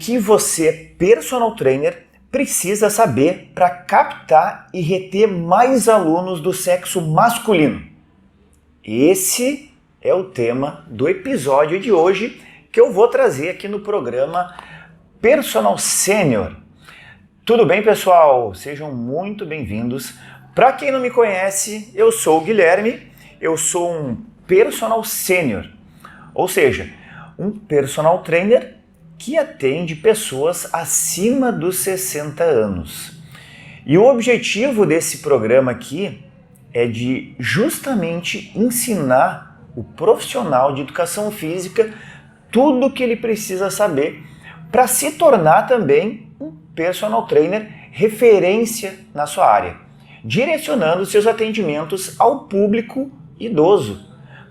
que você, personal trainer, precisa saber para captar e reter mais alunos do sexo masculino. Esse é o tema do episódio de hoje que eu vou trazer aqui no programa Personal Senior. Tudo bem, pessoal? Sejam muito bem-vindos. Para quem não me conhece, eu sou o Guilherme, eu sou um Personal Senior, ou seja, um personal trainer que atende pessoas acima dos 60 anos. E o objetivo desse programa aqui é de justamente ensinar o profissional de educação física tudo o que ele precisa saber para se tornar também um personal trainer referência na sua área, direcionando seus atendimentos ao público idoso,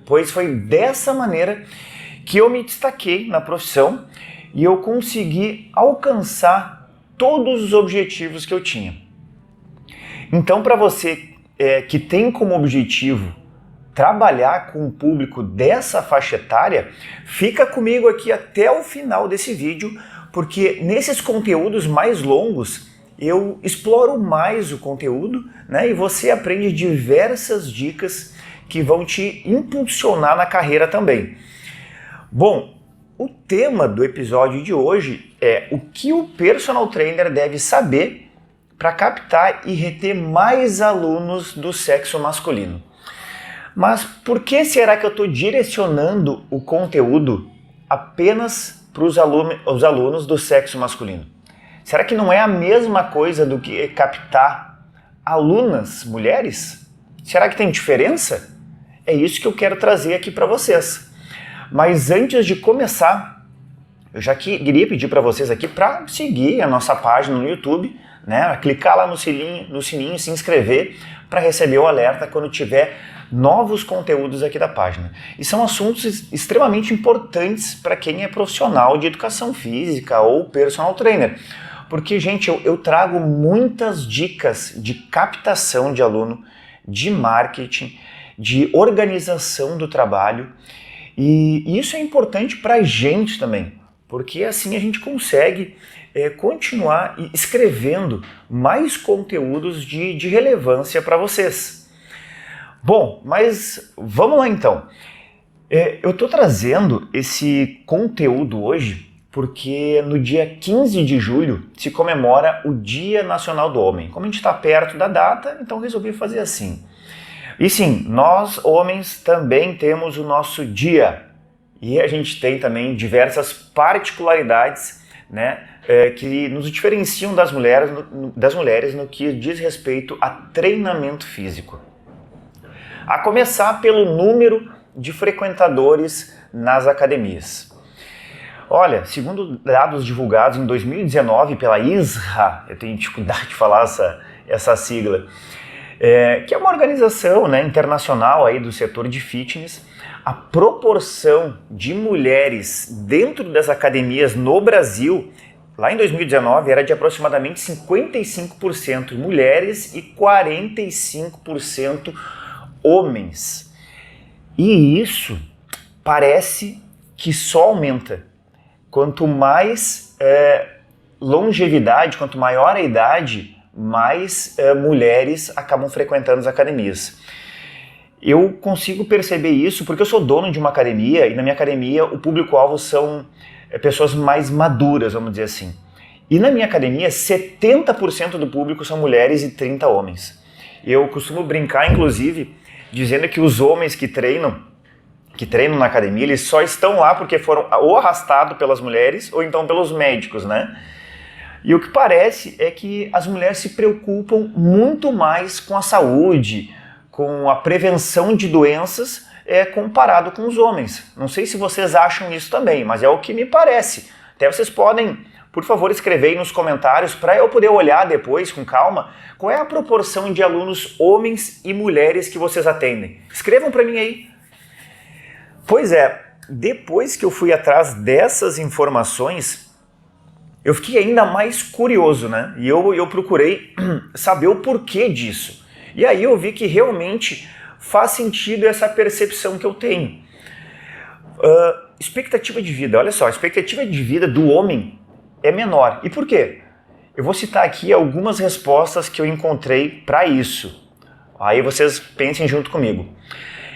pois foi dessa maneira que eu me destaquei na profissão e eu consegui alcançar todos os objetivos que eu tinha. Então, para você que tem como objetivo trabalhar com um público dessa faixa etária, fica comigo aqui até o final desse vídeo, porque nesses conteúdos mais longos eu exploro mais o conteúdo, né, e você aprende diversas dicas que vão te impulsionar na carreira também. Bom, o tema do episódio de hoje é o que o personal trainer deve saber para captar e reter mais alunos do sexo masculino. Mas por que será que eu estou direcionando o conteúdo apenas para os alunos do sexo masculino? Será que não é a mesma coisa do que captar alunas mulheres? Será que tem diferença? É isso que eu quero trazer aqui para vocês. Mas antes de começar, eu já queria pedir para vocês aqui para seguir a nossa página no YouTube, né? Clicar lá no sininho, se inscrever para receber o alerta quando tiver novos conteúdos aqui da página. E são assuntos extremamente importantes para quem é profissional de educação física ou personal trainer. Porque, gente, eu trago muitas dicas de captação de aluno, de marketing, de organização do trabalho. E isso é importante para a gente também, porque assim a gente consegue continuar escrevendo mais conteúdos de relevância para vocês. Bom, mas vamos lá então. Eu estou trazendo esse conteúdo hoje porque no dia 15 de julho se comemora o Dia Nacional do Homem. Como a gente está perto da data, então resolvi fazer assim. E sim, nós homens também temos o nosso dia e a gente tem também diversas particularidades, né, que nos diferenciam das mulheres no que diz respeito a treinamento físico. A começar pelo número de frequentadores nas academias. Olha, segundo dados divulgados em 2019 pela ISRA, eu tenho dificuldade de falar essa sigla, que é uma organização, né, internacional aí do setor de fitness, a proporção de mulheres dentro das academias no Brasil, lá em 2019, era de aproximadamente 55% mulheres e 45% homens. E isso parece que só aumenta. Quanto mais longevidade, quanto maior a idade, mais mulheres acabam frequentando as academias. Eu consigo perceber isso porque eu sou dono de uma academia e na minha academia o público-alvo são pessoas mais maduras, vamos dizer assim. E na minha academia 70% do público são mulheres e 30 homens. Eu costumo brincar, inclusive, dizendo que os homens que treinam na academia, eles só estão lá porque foram ou arrastados pelas mulheres ou então pelos médicos, né? E o que parece é que as mulheres se preocupam muito mais com a saúde, com a prevenção de doenças, comparado com os homens. Não sei se vocês acham isso também, mas é o que me parece. Até vocês podem, por favor, escrever aí nos comentários para eu poder olhar depois com calma qual é a proporção de alunos homens e mulheres que vocês atendem. Escrevam para mim aí. Pois é, depois que eu fui atrás dessas informações, eu fiquei ainda mais curioso, né? E eu procurei saber o porquê disso. E aí eu vi que realmente faz sentido essa percepção que eu tenho. Expectativa de vida, olha só, a expectativa de vida do homem é menor. E por quê? Eu vou citar aqui algumas respostas que eu encontrei para isso. Aí vocês pensem junto comigo.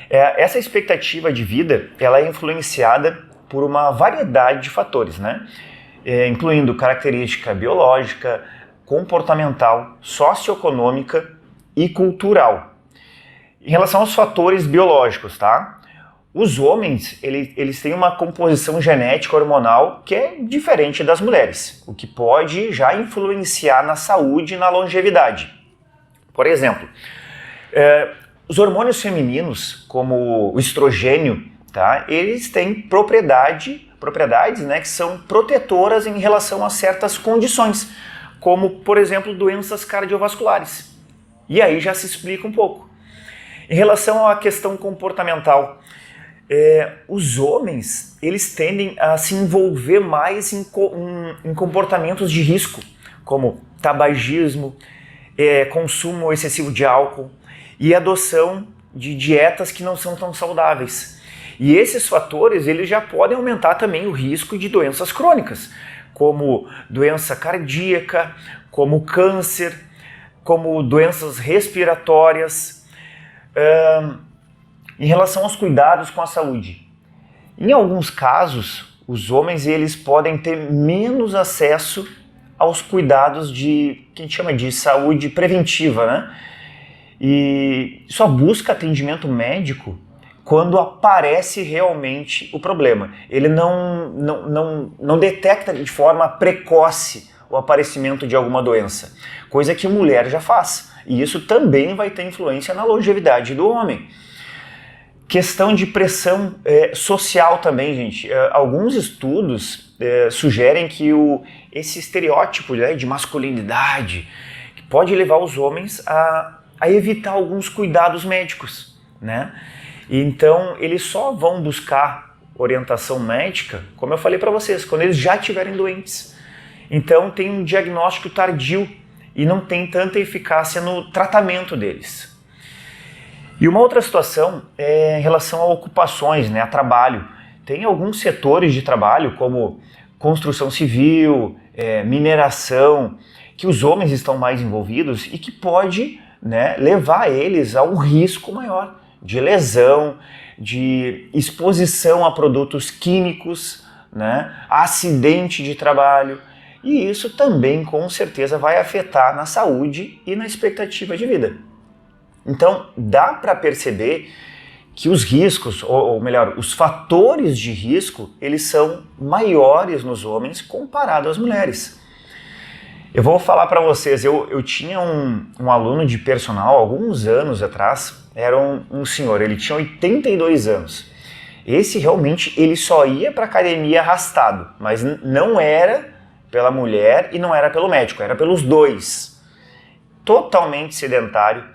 Essa expectativa de vida, ela é influenciada por uma variedade de fatores, né? Incluindo característica biológica, comportamental, socioeconômica e cultural. Em relação aos fatores biológicos, tá? Os homens, eles têm uma composição genética hormonal que é diferente das mulheres, o que pode já influenciar na saúde e na longevidade. Por exemplo, os hormônios femininos, como o estrogênio, tá? Eles têm propriedades, né, que são protetoras em relação a certas condições, como, por exemplo, doenças cardiovasculares. E aí já se explica um pouco. Em relação à questão comportamental, os homens, eles tendem a se envolver mais em comportamentos de risco, como tabagismo, consumo excessivo de álcool e adoção de dietas que não são tão saudáveis. E esses fatores, eles já podem aumentar também o risco de doenças crônicas, como doença cardíaca, como câncer, como doenças respiratórias. Em relação aos cuidados com a saúde, em alguns casos, os homens eles podem ter menos acesso aos cuidados que a gente chama de saúde preventiva, né? E só busca atendimento médico quando aparece realmente o problema. Ele não detecta de forma precoce o aparecimento de alguma doença, coisa que a mulher já faz. E isso também vai ter influência na longevidade do homem. Questão de pressão social também, gente. Alguns estudos sugerem que esse estereótipo, né, de masculinidade pode levar os homens a evitar alguns cuidados médicos, né? Então, eles só vão buscar orientação médica, como eu falei para vocês, quando eles já estiverem doentes. Então, tem um diagnóstico tardio e não tem tanta eficácia no tratamento deles. E uma outra situação é em relação a ocupações, né, a trabalho. Tem alguns setores de trabalho, como construção civil, mineração, que os homens estão mais envolvidos e que pode, né, levar eles a um risco maior de lesão, de exposição a produtos químicos, né, acidente de trabalho. E isso também, com certeza, vai afetar na saúde e na expectativa de vida. Então, dá para perceber que os riscos, ou melhor, os fatores de risco, eles são maiores nos homens comparado às mulheres. Eu vou falar para vocês, eu tinha um aluno de personal alguns anos atrás, era um senhor, ele tinha 82 anos. Esse realmente, ele só ia para academia arrastado, mas não era pela mulher e não era pelo médico, era pelos dois. Totalmente sedentário.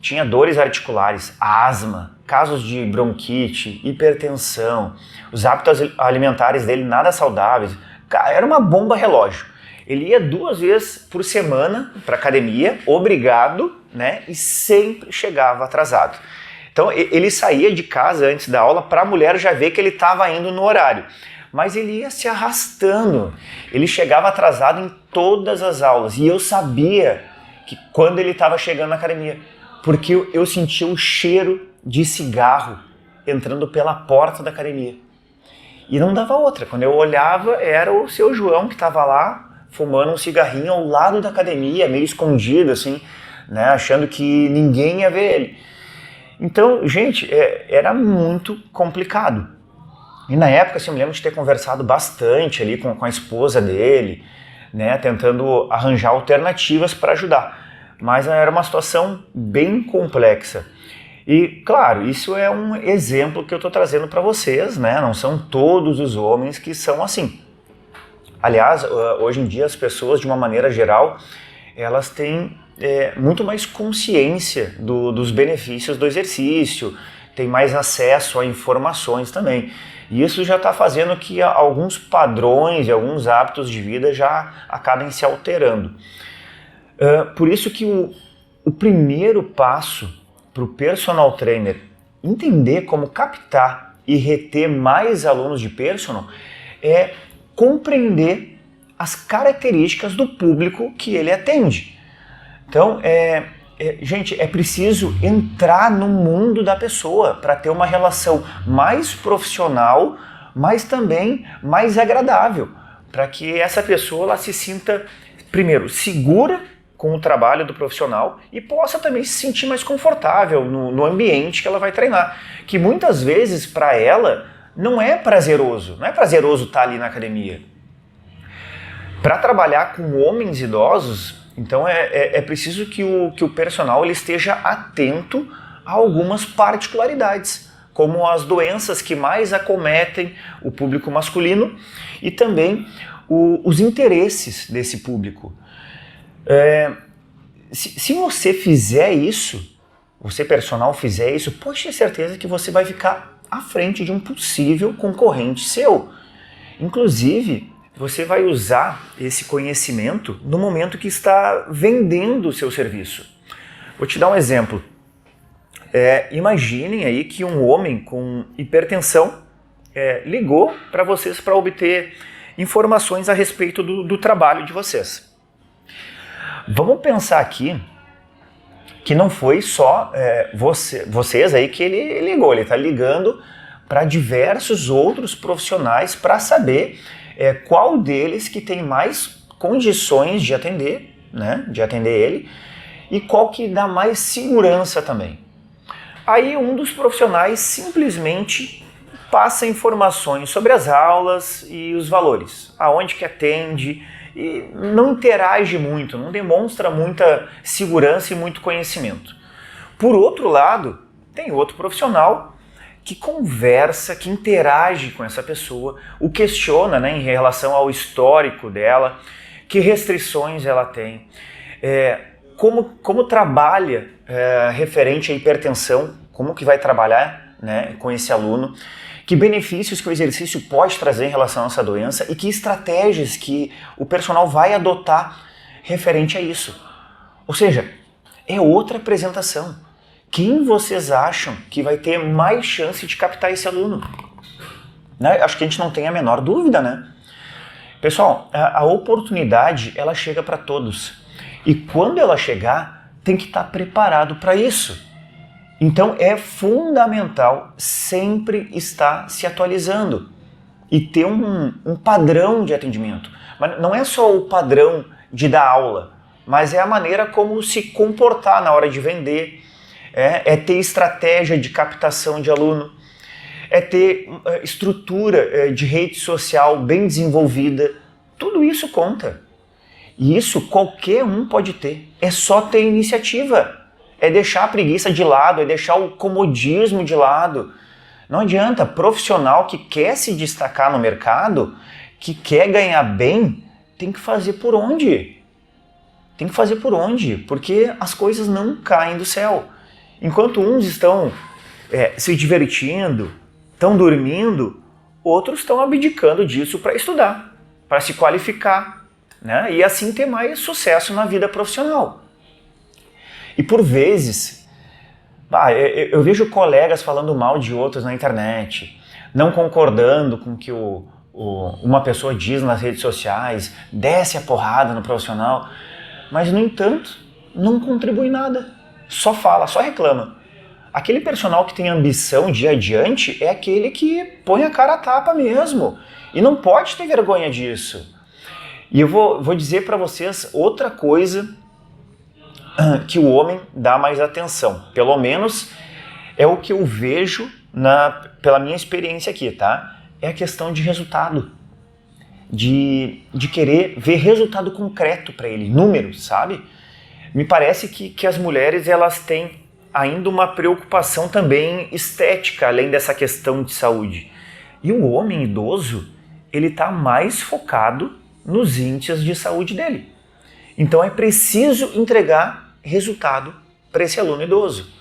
Tinha dores articulares, asma, casos de bronquite, hipertensão, os hábitos alimentares dele nada saudáveis. Era uma bomba relógio. Ele ia 2 vezes por semana para academia, obrigado, né? E sempre chegava atrasado. Então ele saía de casa antes da aula para a mulher já ver que ele estava indo no horário. Mas ele ia se arrastando. Ele chegava atrasado em todas as aulas. E eu sabia que quando ele estava chegando na academia, porque eu sentia o cheiro de cigarro entrando pela porta da academia. E não dava outra. Quando eu olhava, era o seu João que estava lá, fumando um cigarrinho ao lado da academia, meio escondido, assim, né, achando que ninguém ia ver ele. Então, gente, era muito complicado. E na época, assim, eu me lembro de ter conversado bastante ali com a esposa dele, né, tentando arranjar alternativas para ajudar. Mas era uma situação bem complexa. E, claro, isso é um exemplo que eu estou trazendo para vocês, né? Não são todos os homens que são assim. Aliás, hoje em dia as pessoas, de uma maneira geral, elas têm muito mais consciência dos benefícios do exercício, têm mais acesso a informações também. E isso já está fazendo que alguns padrões e alguns hábitos de vida já acabem se alterando. Por isso que o primeiro passo para o personal trainer entender como captar e reter mais alunos de personal é compreender as características do público que ele atende. Então, gente, é preciso entrar no mundo da pessoa para ter uma relação mais profissional, mas também mais agradável, para que essa pessoa ela se sinta, primeiro, segura com o trabalho do profissional e possa também se sentir mais confortável no ambiente que ela vai treinar, que muitas vezes para ela não é prazeroso estar ali na academia. Para trabalhar com homens idosos, então é preciso que o personal ele esteja atento a algumas particularidades, como as doenças que mais acometem o público masculino e também os interesses desse público. Se você fizer isso, você personal fizer isso, pode ter certeza que você vai ficar à frente de um possível concorrente seu. Inclusive, você vai usar esse conhecimento no momento que está vendendo o seu serviço. Vou te dar um exemplo. Imaginem aí que um homem com hipertensão ligou para vocês para obter informações a respeito do trabalho de vocês. Vamos pensar aqui que não foi só vocês aí que ele ligou, ele está ligando para diversos outros profissionais para saber qual deles que tem mais condições de atender, né, de atender ele, e qual que dá mais segurança também. Aí um dos profissionais simplesmente passa informações sobre as aulas e os valores, aonde que atende, e não interage muito, não demonstra muita segurança e muito conhecimento. Por outro lado, tem outro profissional que conversa, que interage com essa pessoa, o questiona, né, em relação ao histórico dela, que restrições ela tem, como trabalha referente à hipertensão, como que vai trabalhar, né, com esse aluno, que benefícios que o exercício pode trazer em relação a essa doença e que estratégias que o personal vai adotar referente a isso. Ou seja, é outra apresentação. Quem vocês acham que vai ter mais chance de captar esse aluno? Né? Acho que a gente não tem a menor dúvida, né? Pessoal, a oportunidade ela chega para todos. E quando ela chegar, tem que estar preparado para isso. Então é fundamental sempre estar se atualizando e ter um padrão de atendimento. Mas não é só o padrão de dar aula, mas é a maneira como se comportar na hora de vender, ter estratégia de captação de aluno, ter estrutura de rede social bem desenvolvida. Tudo isso conta. E isso qualquer um pode ter. É só ter iniciativa. É deixar a preguiça de lado, é deixar o comodismo de lado. Não adianta, profissional que quer se destacar no mercado, que quer ganhar bem, tem que fazer por onde? Tem que fazer por onde? Porque as coisas não caem do céu. Enquanto uns estão se divertindo, estão dormindo, outros estão abdicando disso para estudar, para se qualificar, né? E assim ter mais sucesso na vida profissional. E por vezes, eu vejo colegas falando mal de outros na internet, não concordando com o que uma pessoa diz nas redes sociais, desce a porrada no profissional, mas no entanto, não contribui nada, só fala, só reclama. Aquele personal que tem ambição de ir adiante é aquele que põe a cara a tapa mesmo, e não pode ter vergonha disso. E eu vou dizer para vocês outra coisa que o homem dá mais atenção. Pelo menos é o que eu vejo pela minha experiência aqui, tá? É a questão de resultado. De querer ver resultado concreto para ele, números, sabe? Me parece que as mulheres elas têm ainda uma preocupação também estética, além dessa questão de saúde. E o homem idoso, ele está mais focado nos índices de saúde dele. Então é preciso entregar resultado para esse aluno idoso.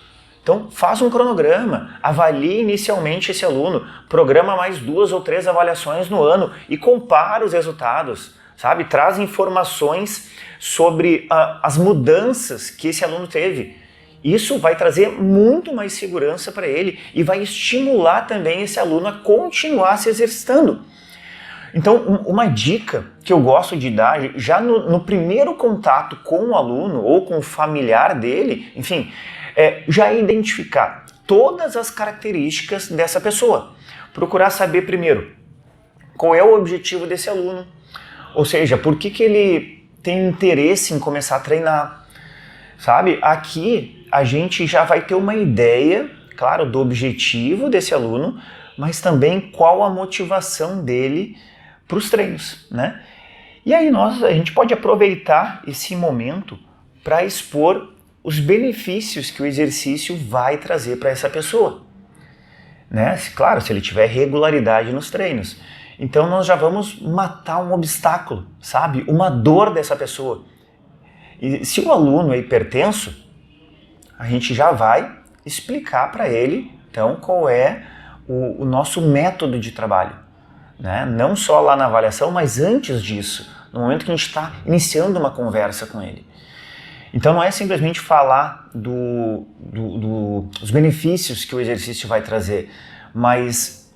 Então faça um cronograma, avalie inicialmente esse aluno, programa mais 2 ou 3 avaliações no ano e compara os resultados, sabe? Traz informações sobre as mudanças que esse aluno teve. Isso vai trazer muito mais segurança para ele e vai estimular também esse aluno a continuar se exercitando. Então, uma dica que eu gosto de dar, já no primeiro contato com o aluno ou com o familiar dele, enfim, já identificar todas as características dessa pessoa. Procurar saber primeiro qual é o objetivo desse aluno, ou seja, por que ele tem interesse em começar a treinar, sabe? Aqui a gente já vai ter uma ideia, claro, do objetivo desse aluno, mas também qual a motivação dele para os treinos, né? E aí a gente pode aproveitar esse momento para expor os benefícios que o exercício vai trazer para essa pessoa, né? Claro, se ele tiver regularidade nos treinos. Então nós já vamos matar um obstáculo, sabe? Uma dor dessa pessoa. E se o aluno é hipertenso, a gente já vai explicar para ele, então, qual é o nosso método de trabalho, né? Não só lá na avaliação, mas antes disso, no momento que a gente está iniciando uma conversa com ele. Então não é simplesmente falar dos benefícios que o exercício vai trazer, mas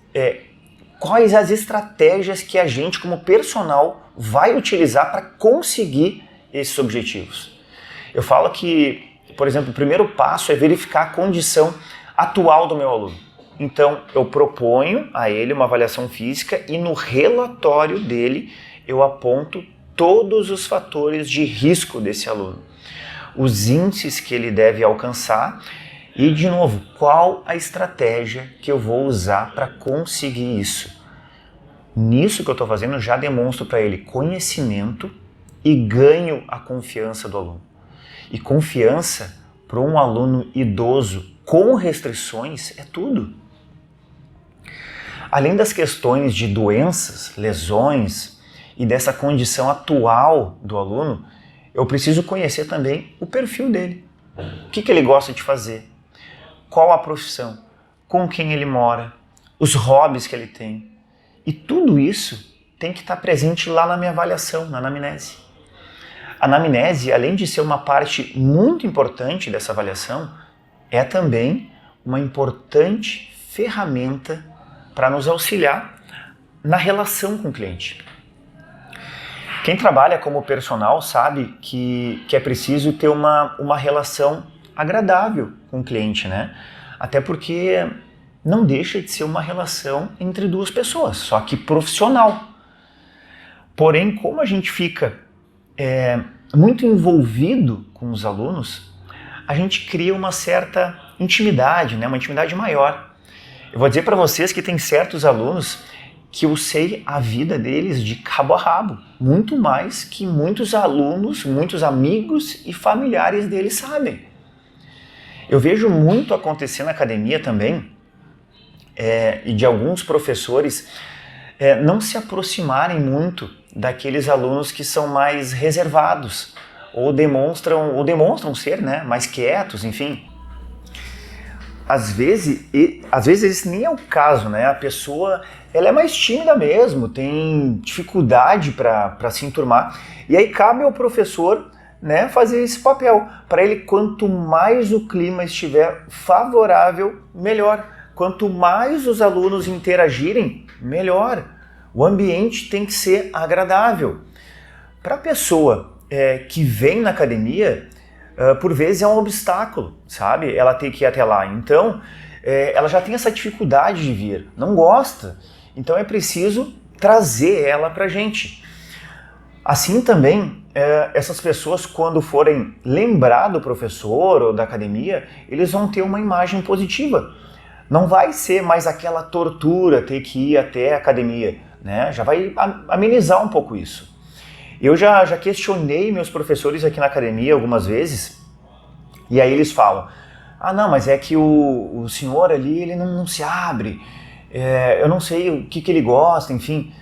quais as estratégias que a gente, como personal, vai utilizar para conseguir esses objetivos. Eu falo que, por exemplo, o primeiro passo é verificar a condição atual do meu aluno. Então, eu proponho a ele uma avaliação física e no relatório dele eu aponto todos os fatores de risco desse aluno, os índices que ele deve alcançar e, de novo, qual a estratégia que eu vou usar para conseguir isso. Nisso que eu estou fazendo, eu já demonstro para ele conhecimento e ganho a confiança do aluno. E confiança para um aluno idoso com restrições é tudo. Além das questões de doenças, lesões e dessa condição atual do aluno, eu preciso conhecer também o perfil dele. O que ele gosta de fazer, qual a profissão, com quem ele mora, os hobbies que ele tem. E tudo isso tem que estar presente lá na minha avaliação, na anamnese. A anamnese, além de ser uma parte muito importante dessa avaliação, é também uma importante ferramenta para nos auxiliar na relação com o cliente. Quem trabalha como personal sabe que é preciso ter uma relação agradável com o cliente, né? Até porque não deixa de ser uma relação entre duas pessoas, só que profissional. Porém, como a gente fica muito envolvido com os alunos, a gente cria uma certa intimidade, né? Uma intimidade maior. Eu vou dizer para vocês que tem certos alunos que eu sei a vida deles de cabo a rabo, muito mais que muitos alunos, muitos amigos e familiares deles sabem. Eu vejo muito acontecer na academia também, e de alguns professores não se aproximarem muito daqueles alunos que são mais reservados, ou demonstram ser, né, mais quietos, enfim. Às vezes esse nem é o caso, né? A pessoa ela é mais tímida mesmo, tem dificuldade para se enturmar. E aí cabe ao professor, né, fazer esse papel. Para ele, quanto mais o clima estiver favorável, melhor. Quanto mais os alunos interagirem, melhor. O ambiente tem que ser agradável. Para a pessoa que vem na academia, por vezes é um obstáculo, sabe? Ela tem que ir até lá. Então, ela já tem essa dificuldade de vir, não gosta. Então é preciso trazer ela pra gente. Assim também, essas pessoas, quando forem lembrar do professor ou da academia, eles vão ter uma imagem positiva. Não vai ser mais aquela tortura ter que ir até a academia, né? Já vai amenizar um pouco isso. Eu já questionei meus professores aqui na academia algumas vezes, e aí eles falam, não, mas é que o senhor ali, ele não se abre, eu não sei o que ele gosta, enfim.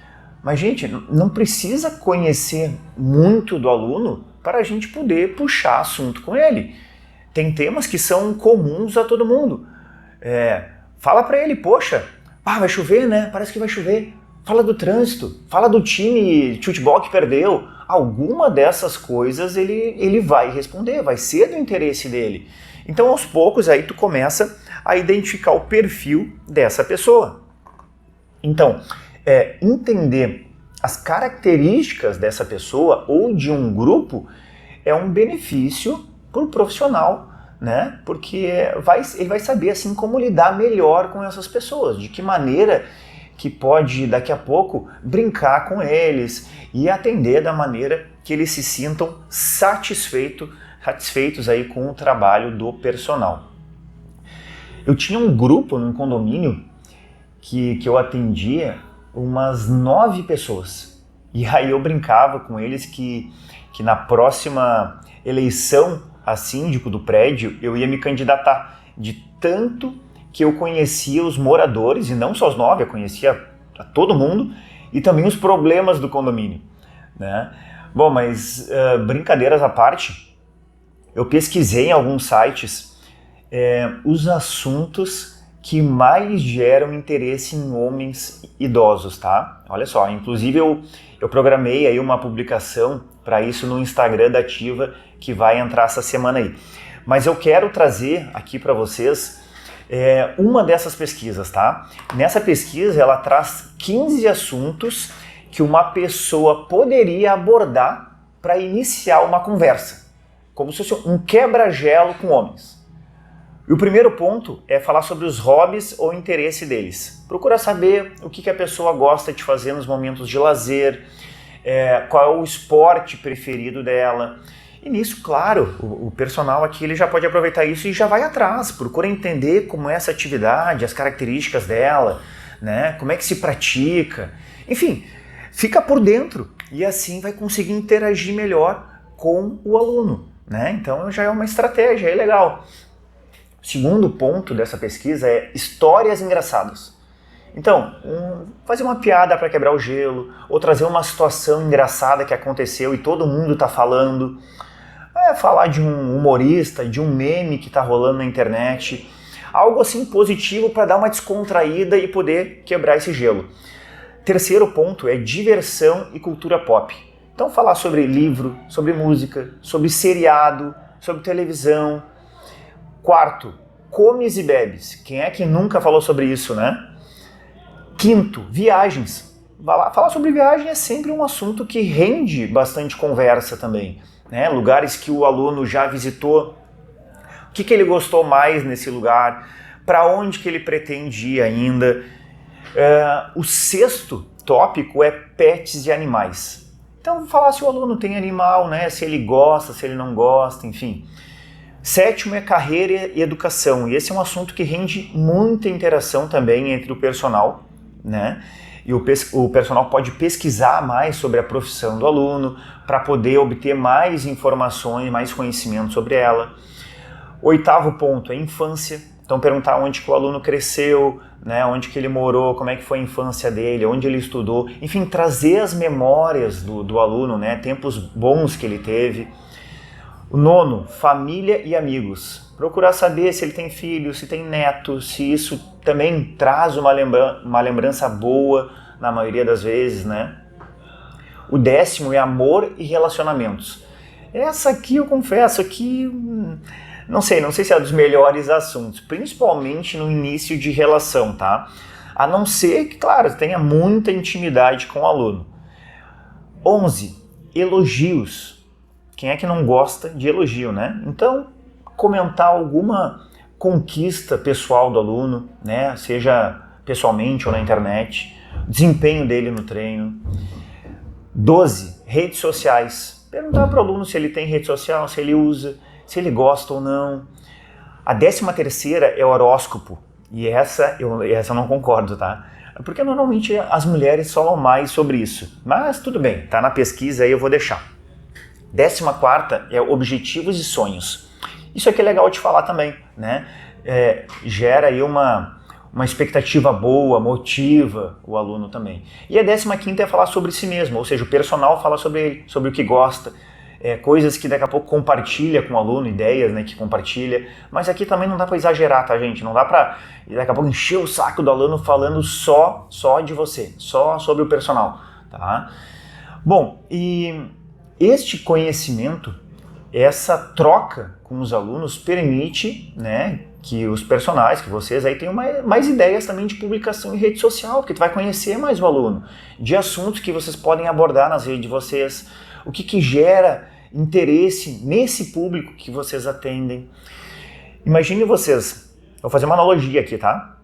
Mas, gente, não precisa conhecer muito do aluno para a gente poder puxar assunto com ele. Tem temas que são comuns a todo mundo. Fala para ele, poxa, vai chover, né? Parece que vai chover. Fala do trânsito, fala do time de futebol que perdeu. Alguma dessas coisas ele vai responder, vai ser do interesse dele. Então, aos poucos, aí tu começa a identificar o perfil dessa pessoa. Então, entender as características dessa pessoa ou de um grupo é um benefício para o profissional, né? Porque ele vai saber assim como lidar melhor com essas pessoas, de que maneira que pode daqui a pouco brincar com eles e atender da maneira que eles se sintam satisfeitos aí com o trabalho do personal. Eu tinha um grupo num condomínio que eu atendia umas 9 pessoas. E aí eu brincava com eles que na próxima eleição a síndico do prédio eu ia me candidatar, de tanto que eu conhecia os moradores, e não só os 9, eu conhecia a todo mundo, e também os problemas do condomínio, né? Bom, mas brincadeiras à parte, eu pesquisei em alguns sites os assuntos que mais geram interesse em homens idosos, tá? Olha só, inclusive eu programei aí uma publicação para isso no Instagram da Ativa, que vai entrar essa semana aí. Mas eu quero trazer aqui para vocês uma dessas pesquisas, tá? Nessa pesquisa ela traz 15 assuntos que uma pessoa poderia abordar para iniciar uma conversa, como se fosse um quebra-gelo com homens. E o primeiro ponto é falar sobre os hobbies ou interesse deles. Procura saber o que a pessoa gosta de fazer nos momentos de lazer, qual é o esporte preferido dela. E nisso, claro, o personal aqui ele já pode aproveitar isso e já vai atrás. Procura entender como é essa atividade, as características dela, né? Como é que se pratica. Enfim, fica por dentro e assim vai conseguir interagir melhor com o aluno, né? Então já é uma estratégia, é legal. O segundo ponto dessa pesquisa é histórias engraçadas. Então, fazer uma piada para quebrar o gelo, ou trazer uma situação engraçada que aconteceu e todo mundo está falando. Falar de um humorista, de um meme que está rolando na internet. Algo assim positivo para dar uma descontraída e poder quebrar esse gelo. Terceiro ponto é diversão e cultura pop. Então, falar sobre livro, sobre música, sobre seriado, sobre televisão. Quarto, comes e bebes. Quem é que nunca falou sobre isso, né? Quinto, viagens. Falar sobre viagem é sempre um assunto que rende bastante conversa também, né? Lugares que o aluno já visitou, o que ele gostou mais nesse lugar, para onde que ele pretende ir ainda. O sexto tópico é pets e animais. Então, falar se o aluno tem animal, né? Se ele gosta, se ele não gosta, enfim. Sétimo é carreira e educação, e esse é um assunto que rende muita interação também entre o personal, né? E o personal pode pesquisar mais sobre a profissão do aluno para poder obter mais informações, mais conhecimento sobre ela. Oitavo ponto é infância, então perguntar onde que o aluno cresceu, né? Onde que ele morou, como é que foi a infância dele, onde ele estudou, enfim, trazer as memórias do aluno, né? Tempos bons que ele teve. O nono, família e amigos. Procurar saber se ele tem filho, se tem neto, se isso também traz uma lembrança boa, na maioria das vezes, né? O décimo é amor e relacionamentos. Essa aqui eu confesso que não sei se é dos melhores assuntos, principalmente no início de relação, tá? A não ser que, claro, tenha muita intimidade com o aluno. 11, elogios. Quem é que não gosta de elogio, né? Então, comentar alguma conquista pessoal do aluno, né? Seja pessoalmente ou na internet, desempenho dele no treino. 12, redes sociais. Perguntar para o aluno se ele tem rede social, se ele usa, se ele gosta ou não. A 13ª é horóscopo. E essa eu não concordo, tá? Porque normalmente as mulheres falam mais sobre isso. Mas tudo bem, tá na pesquisa aí, eu vou deixar. 14ª é objetivos e sonhos. Isso aqui é legal de falar também, né? Gera aí uma expectativa boa, motiva o aluno também. E a 15ª é falar sobre si mesmo, ou seja, o personal fala sobre ele, sobre o que gosta, coisas que daqui a pouco compartilha com o aluno, ideias, né, que compartilha. Mas aqui também não dá para exagerar, tá, gente? Não dá para daqui a pouco encher o saco do aluno falando só de você, só sobre o personal, tá? Bom, e este conhecimento, essa troca com os alunos permite, né, que os personagens, que vocês aí tenham mais ideias também de publicação em rede social, porque tu vai conhecer mais o aluno, de assuntos que vocês podem abordar nas redes de vocês, o que gera interesse nesse público que vocês atendem. Imagine vocês, vou fazer uma analogia aqui, tá?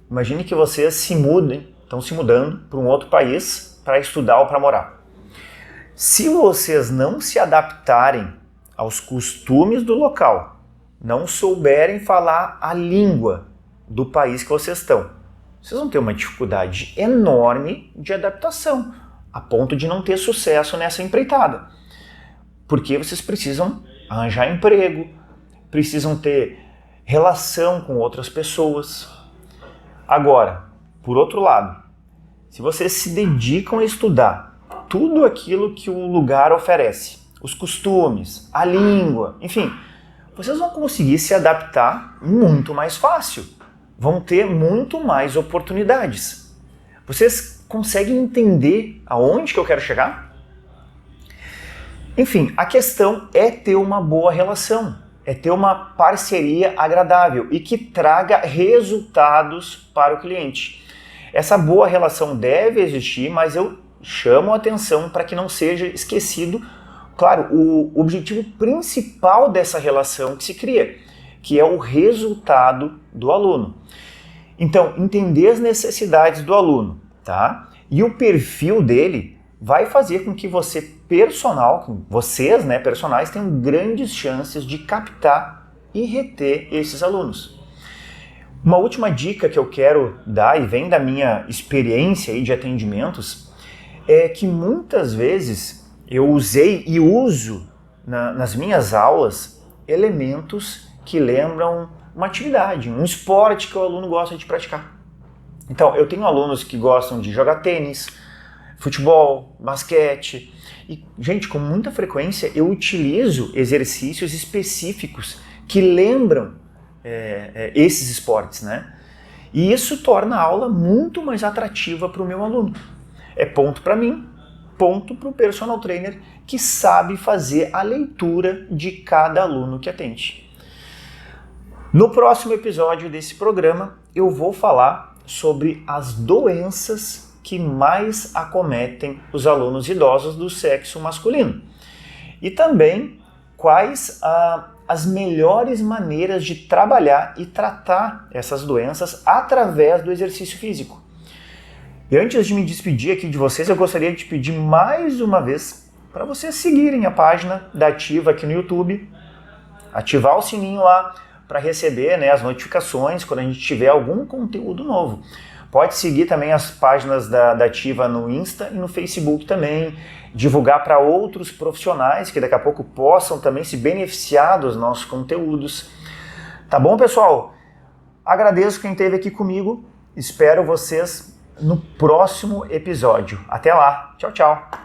Imagine que vocês estão se mudando para um outro país para estudar ou para morar. Se vocês não se adaptarem aos costumes do local, não souberem falar a língua do país que vocês estão, vocês vão ter uma dificuldade enorme de adaptação, a ponto de não ter sucesso nessa empreitada. Porque vocês precisam arranjar emprego, precisam ter relação com outras pessoas. Agora, por outro lado, se vocês se dedicam a estudar tudo aquilo que o lugar oferece, os costumes, a língua, enfim, vocês vão conseguir se adaptar muito mais fácil. Vão ter muito mais oportunidades. Vocês conseguem entender aonde que eu quero chegar? Enfim, a questão é ter uma boa relação, é ter uma parceria agradável e que traga resultados para o cliente. Essa boa relação deve existir, mas eu chamo a atenção para que não seja esquecido, claro, o objetivo principal dessa relação que se cria, que é o resultado do aluno. Então, entender as necessidades do aluno, tá? E o perfil dele vai fazer com que vocês, personagens, tenham grandes chances de captar e reter esses alunos. Uma última dica que eu quero dar, e vem da minha experiência aí de atendimentos, é que muitas vezes eu usei e uso nas minhas aulas elementos que lembram uma atividade, um esporte que o aluno gosta de praticar. Então, eu tenho alunos que gostam de jogar tênis, futebol, basquete, e, gente, com muita frequência eu utilizo exercícios específicos que lembram esses esportes, né? E isso torna a aula muito mais atrativa para o meu aluno. É ponto para mim, ponto para o personal trainer que sabe fazer a leitura de cada aluno que atende. No próximo episódio desse programa, eu vou falar sobre as doenças que mais acometem os alunos idosos do sexo masculino. E também quais as melhores maneiras de trabalhar e tratar essas doenças através do exercício físico. E antes de me despedir aqui de vocês, eu gostaria de pedir mais uma vez para vocês seguirem a página da Ativa aqui no YouTube, ativar o sininho lá para receber, né, as notificações quando a gente tiver algum conteúdo novo. Pode seguir também as páginas da Ativa no Insta e no Facebook também, divulgar para outros profissionais que daqui a pouco possam também se beneficiar dos nossos conteúdos. Tá bom, pessoal? Agradeço quem esteve aqui comigo, espero vocês no próximo episódio. Até lá, tchau, tchau!